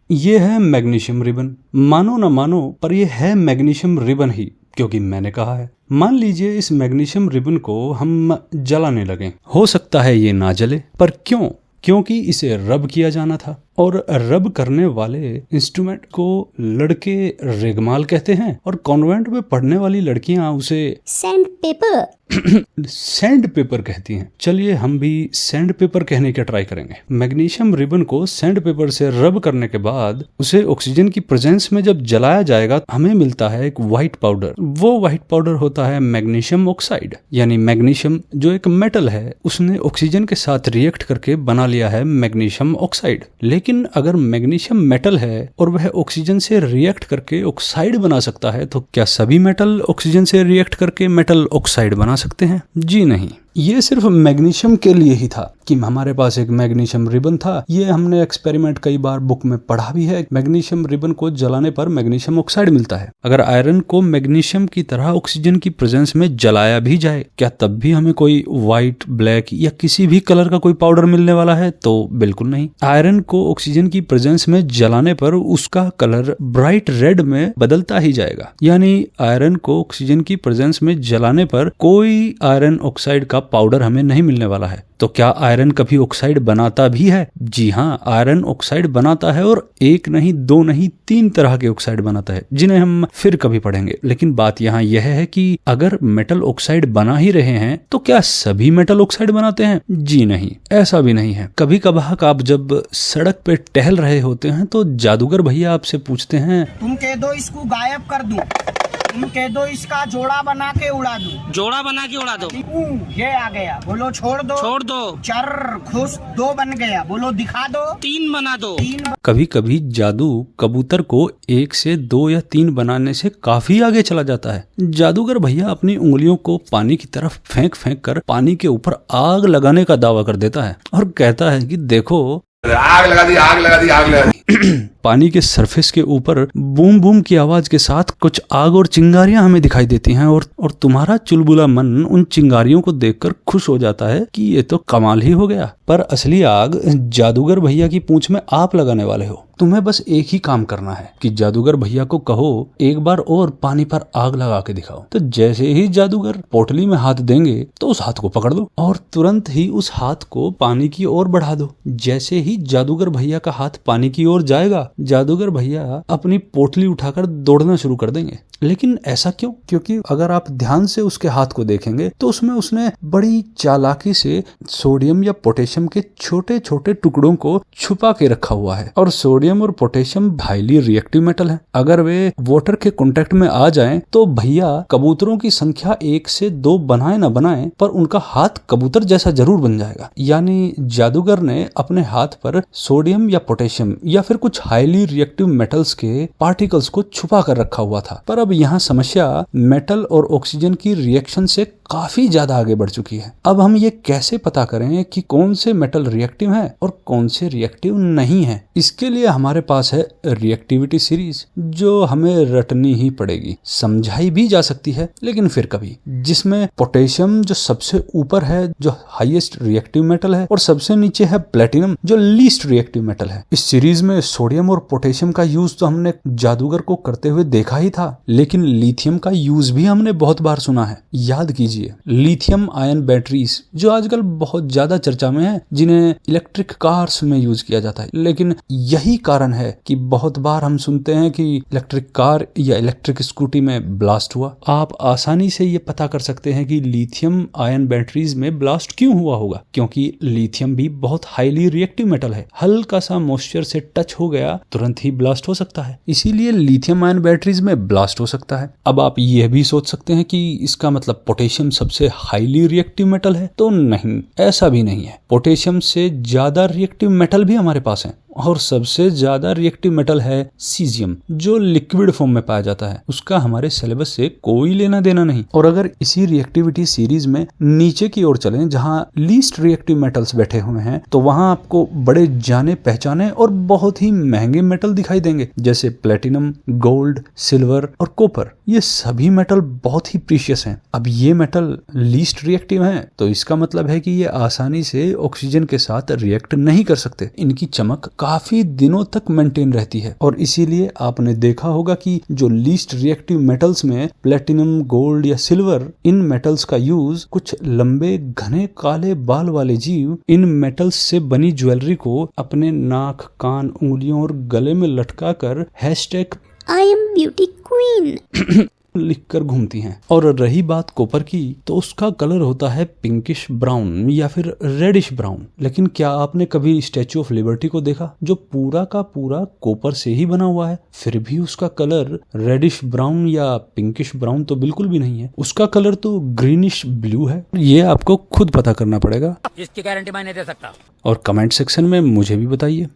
ये है magnesium ribbon. मानो न मानो पर ये है मैग्नीशियम रिबन ही, क्योंकि मैंने कहा है। मान लीजिए इस मैग्नीशियम रिबन को हम जलाने लगे। हो सकता है ये ना जले, पर क्यों? क्योंकि इसे रब किया जाना था, और रब करने वाले इंस्ट्रूमेंट को लड़के रेगमाल कहते हैं, और कॉन्वेंट में पढ़ने वाली लड़कियां उसे सैंड पेपर सैंड पेपर कहती हैं। चलिए हम भी सैंड पेपर कहने का ट्राई करेंगे। मैग्नीशियम रिबन को सैंड पेपर से रब करने के बाद उसे ऑक्सीजन की प्रेजेंस में जब जलाया जाएगा, हमें मिलता है एक व्हाइट पाउडर। वो व्हाइट पाउडर होता है मैग्नीशियम ऑक्साइड, यानी मैग्नीशियम जो एक मेटल है उसने ऑक्सीजन के साथ रिएक्ट करके बना लिया है मैग्नीशियम ऑक्साइड। लेकिन अगर मैग्नीशियम मेटल है और वह ऑक्सीजन से रिएक्ट करके ऑक्साइड बना सकता है, तो क्या सभी मेटल ऑक्सीजन से रिएक्ट करके मेटल ऑक्साइड बना सकते हैं? जी नहीं। ये सिर्फ मैग्नीशियम के लिए ही था कि हमारे पास एक मैग्नीशियम रिबन था। ये हमने एक्सपेरिमेंट कई बार बुक में पढ़ा भी है। मैग्नीशियम रिबन को जलाने पर मैग्नीशियम ऑक्साइड मिलता है। अगर आयरन को मैग्नीशियम की तरह ऑक्सीजन की प्रेजेंस में जलाया भी जाए, क्या तब भी हमें कोई व्हाइट, ब्लैक या किसी भी कलर का कोई पाउडर मिलने वाला है? तो बिल्कुल नहीं। आयरन को ऑक्सीजन की प्रेजेंस में जलाने पर उसका कलर ब्राइट रेड में बदलता ही जाएगा। यानी आयरन को ऑक्सीजन की प्रेजेंस में जलाने पर कोई आयरन ऑक्साइड का पाउडर हमें नहीं मिलने वाला है। तो क्या आयरन कभी ऑक्साइड बनाता भी है? जी हाँ, आयरन ऑक्साइड बनाता है, और एक नहीं, दो नहीं, 3 तरह के ऑक्साइड बनाता है, जिन्हें हम फिर कभी पढ़ेंगे। लेकिन बात यहाँ यह है कि अगर मेटल ऑक्साइड बना ही रहे हैं, तो क्या सभी मेटल ऑक्साइड बनाते हैं? जी नहीं, ऐसा भी नहीं है। कभी कभार आप जब सड़क पे टहल रहे होते हैं तो जादूगर भैया आपसे पूछते हैं, तुम कह दो इसको गायब कर दूं, तुम कह दो इसका जोड़ा बना के उड़ा दूं। जोड़ा बना के उड़ा दो। ये आ गया, बोलो छोड़ दो। छोड़ दो। 4 खुश 2 बन गया, बोलो दिखा दो। 3 बना दो। 3 कभी कभी जादू कबूतर को 1 से 2 या 3 बनाने से काफी आगे चला जाता है। जादूगर भैया अपनी उंगलियों को पानी की तरफ फेंक फेंक कर पानी के ऊपर आग लगाने का दावा कर देता है, और कहता है कि देखो, आग लगा दी, आग लगा दी, आग लगा दी। पानी के सरफेस के ऊपर बूम बूम की आवाज के साथ कुछ आग और चिंगारियां हमें दिखाई देती हैं, और तुम्हारा चुलबुला मन उन चिंगारियों को देखकर खुश हो जाता है कि ये तो कमाल ही हो गया। पर असली आग जादूगर भैया की पूंछ में आप लगाने वाले हो। तुम्हें बस एक ही काम करना है कि जादूगर भैया को कहो एक बार और पानी पर आग लगा के दिखाओ। तो जैसे ही जादूगर पोटली में हाथ देंगे तो उस हाथ को पकड़ दो और तुरंत ही उस हाथ को पानी की ओर बढ़ा दो। जैसे ही जादूगर भैया का हाथ पानी की ओर जाएगा, जादूगर भैया अपनी पोटली उठाकर दौड़ना शुरू कर देंगे। लेकिन ऐसा क्यों? क्योंकि अगर आप ध्यान से उसके हाथ को देखेंगे तो उसमें उसने बड़ी चालाकी से सोडियम या पोटेशियम के छोटे छोटे टुकड़ों को छुपा के रखा हुआ है। और सोडियम और पोटेशियम हाईली रिएक्टिव मेटल है। अगर वे वाटर के कांटेक्ट में आ जाएं तो भैया कबूतरों की संख्या 1 से 2 बनाए ना बनाए, पर उनका हाथ कबूतर जैसा जरूर बन जाएगा। यानी जादूगर ने अपने हाथ पर सोडियम या पोटेशियम या फिर कुछ हाईली रिएक्टिव मेटल्स के पार्टिकल्स को छुपा कर रखा हुआ था। पर अब यहाँ समस्या मेटल और ऑक्सीजन की रिएक्शन से काफी ज्यादा आगे बढ़ चुकी है। अब हम ये कैसे पता करें कि कौन से मेटल रिएक्टिव हैं और कौन से रिएक्टिव नहीं हैं? इसके लिए हमारे पास है रिएक्टिविटी सीरीज, जो हमें रटनी ही पड़ेगी। समझाई भी जा सकती है लेकिन फिर कभी, जिसमें पोटेशियम जो सबसे ऊपर है, जो हाईएस्ट रिएक्टिव मेटल है, और सबसे नीचे है प्लेटिनम जो लीस्ट रिएक्टिव मेटल है। इस सीरीज में सोडियम और पोटेशियम का यूज तो हमने जादूगर को करते हुए देखा ही था, लेकिन लिथियम का यूज भी हमने बहुत बार सुना है। याद कीजिए, लिथियम आयन बैटरीज जो आजकल बहुत ज्यादा चर्चा में है, जिन्हें इलेक्ट्रिक कार्स में यूज किया जाता है। लेकिन यही कारण है कि बहुत बार हम सुनते हैं कि इलेक्ट्रिक कार या इलेक्ट्रिक स्कूटी में ब्लास्ट हुआ। आप आसानी से ये पता कर सकते हैं कि लिथियम आयन बैटरीज में ब्लास्ट क्यों हुआ होगा, क्योंकि लिथियम भी बहुत हाईली रिएक्टिव मेटल है। हल्का सा मॉइस्चर से टच हो गया, तुरंत ही ब्लास्ट हो सकता है। इसीलिए लिथियम आयन बैटरीज में ब्लास्ट हो सकता है। अब आप यह भी सोच सकते हैं कि इसका मतलब पोटेशियम सबसे हाईली रिएक्टिव मेटल है, तो नहीं, ऐसा भी नहीं है। पोटेशियम से ज्यादा रिएक्टिव मेटल भी हमारे पास है, और सबसे ज्यादा रिएक्टिव मेटल है सीजियम, जो लिक्विड फॉर्म में पाया जाता है। उसका हमारे सिलेबस से कोई लेना देना नहीं। और अगर इसी रिएक्टिविटी सीरीज में नीचे की ओर चलें, जहां लीस्ट रिएक्टिव मेटल्स बैठे हुए हैं, तो वहां आपको बड़े जाने पहचाने और बहुत ही महंगे मेटल दिखाई देंगे, जैसे प्लेटिनम, गोल्ड, सिल्वर और कॉपर। ये सभी मेटल बहुत ही प्रीशियस हैं। अब ये मेटल लीस्ट रिएक्टिव हैं, तो इसका मतलब है कि ये आसानी से ऑक्सीजन के साथ रिएक्ट नहीं कर सकते। इनकी चमक काफी दिनों तक मेंटेन रहती है। और इसीलिए आपने देखा होगा कि जो लीस्ट रिएक्टिव मेटल्स में प्लेटिनम, गोल्ड या सिल्वर, इन मेटल्स का यूज कुछ लंबे घने काले बाल वाले जीव इन मेटल्स से बनी ज्वेलरी को अपने नाक, कान, उंगलियों और गले में लटका कर आई एम ब्यूटी क्वीन लिखकर घूमती हैं। और रही बात कॉपर की, तो उसका कलर होता है पिंकिश ब्राउन या फिर रेडिश ब्राउन। लेकिन क्या आपने कभी स्टैचू ऑफ लिबर्टी को देखा, जो पूरा का पूरा कॉपर से ही बना हुआ है, फिर भी उसका कलर रेडिश ब्राउन या पिंकिश ब्राउन तो बिल्कुल भी नहीं है। उसका कलर तो ग्रीनिश ब्लू है। ये आपको खुद पता करना पड़ेगा, इसकी गारंटी मैं नहीं दे सकता। और कमेंट सेक्शन में मुझे भी बताइए।